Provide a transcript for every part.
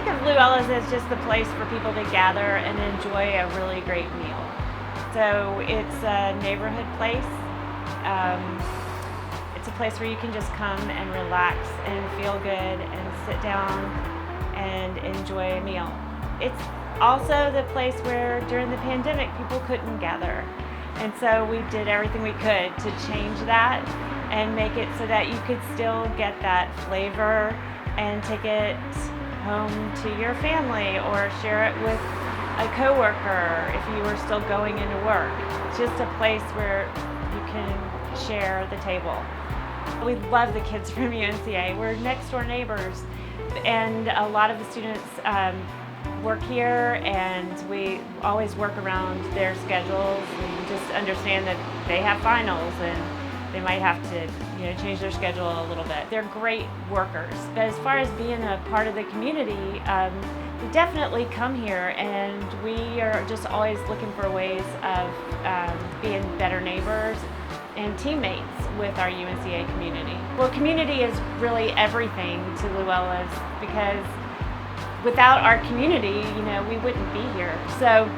think of Luella's as just the place for people to gather and enjoy a really great meal. So it's a neighborhood place. It's a place where you can just come and relax and feel good and sit down and enjoy a meal. It's also the place where during the pandemic people couldn't gather. And so we did everything we could to change that and make it so that you could still get that flavor and take it home to your family or share it with a coworker if you were still going into work. It's just a place where you can share the table. We love the kids from UNCA. We're next door neighbors, and a lot of the students work here, and we always work around their schedules and just understand that they have finals and they might have to change their schedule a little bit. They're great workers, but as far as being a part of the community, we definitely come here, and we are just always looking for ways of being better neighbors and teammates with our UNCA community. Well, community is really everything to Luella's, because without our community, we wouldn't be here. So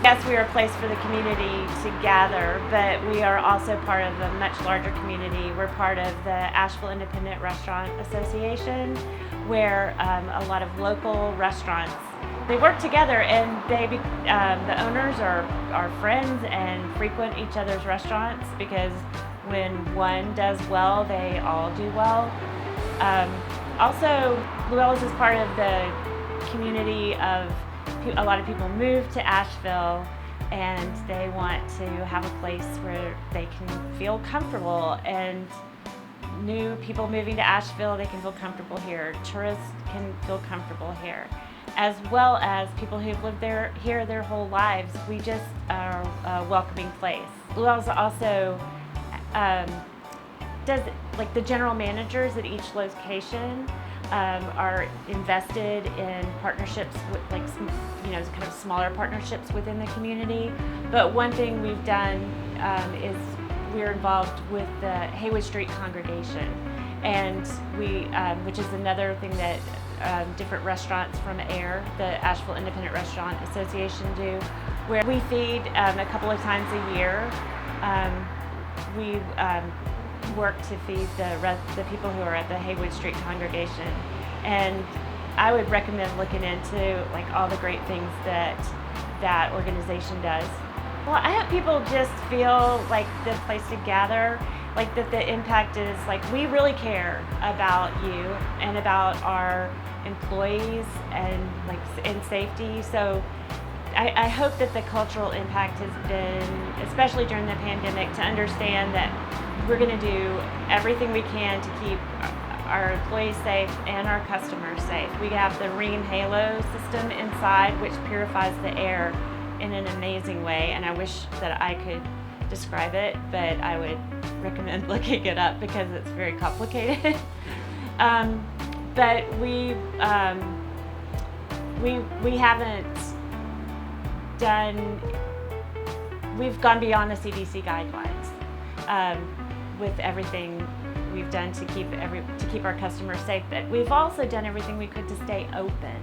yes, we are a place for the community to gather, but we are also part of a much larger community. We're part of the Asheville Independent Restaurant Association, where a lot of local restaurants, they work together, and the owners are friends and frequent each other's restaurants, because when one does well, they all do well. Also, Luella's is part of the community of a lot of people move to Asheville, and they want to have a place where they can feel comfortable, and new people moving to Asheville, they can feel comfortable here. Tourists can feel comfortable here, as well as people who've lived here their whole lives. We just are a welcoming place. Luella's also does, like, the general managers at each location are invested in partnerships with, kind of smaller partnerships within the community. But one thing we've done is we're involved with the Haywood Street congregation, and which is another thing that different restaurants from AIR, the Asheville Independent Restaurant Association, do, where we feed a couple of times a year. We work to feed the people who are at the Haywood Street congregation, and I would recommend looking into all the great things that organization does. Well, I hope people just feel like the place to gather, that the impact is we really care about you and about our employees and safety. So I hope that the cultural impact has been, especially during the pandemic, to understand that we're going to do everything we can to keep our employees safe and our customers safe. We have the Rheem Halo system inside, which purifies the air in an amazing way, and I wish that I could describe it, but I would recommend looking it up because it's very complicated. But we haven't done, we've gone beyond the CDC guidelines with everything we've done to keep our customers safe. But we've also done everything we could to stay open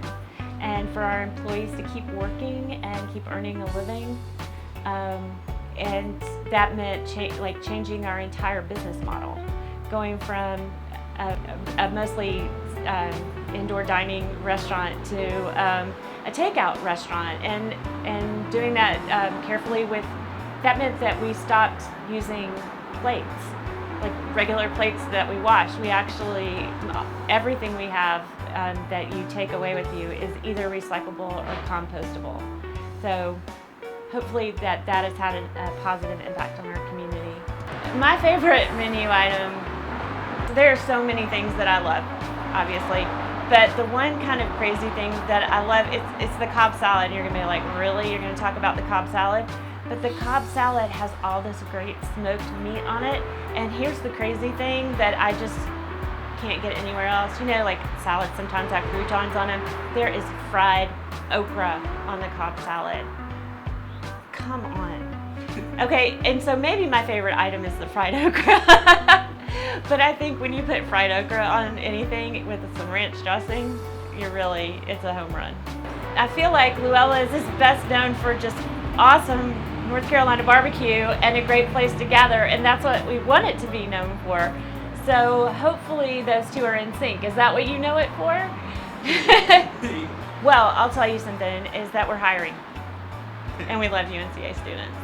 and for our employees to keep working and keep earning a living. And that meant changing our entire business model, going from a mostly indoor dining restaurant to a takeout restaurant, and doing that carefully. That meant that we stopped using plates, regular plates that we wash. We actually, everything we have that you take away with you is either recyclable or compostable. So hopefully that has had a positive impact on our community. My favorite menu item, there are so many things that I love, obviously, but the one kind of crazy thing that I love, it's the Cobb salad. You're gonna be like, really? You're gonna talk about the Cobb salad? But the Cobb salad has all this great smoked meat on it, and here's the crazy thing that I just can't get anywhere else. Salads sometimes have croutons on them. There is fried okra on the Cobb salad. Come on. Okay, and so maybe my favorite item is the fried okra. But I think when you put fried okra on anything with some ranch dressing, it's a home run. I feel like Luella is best known for just awesome North Carolina barbecue and a great place to gather, and that's what we want it to be known for. So hopefully those two are in sync. Is that what you know it for? Well, I'll tell you something, is that we're hiring, and we love UNCA students.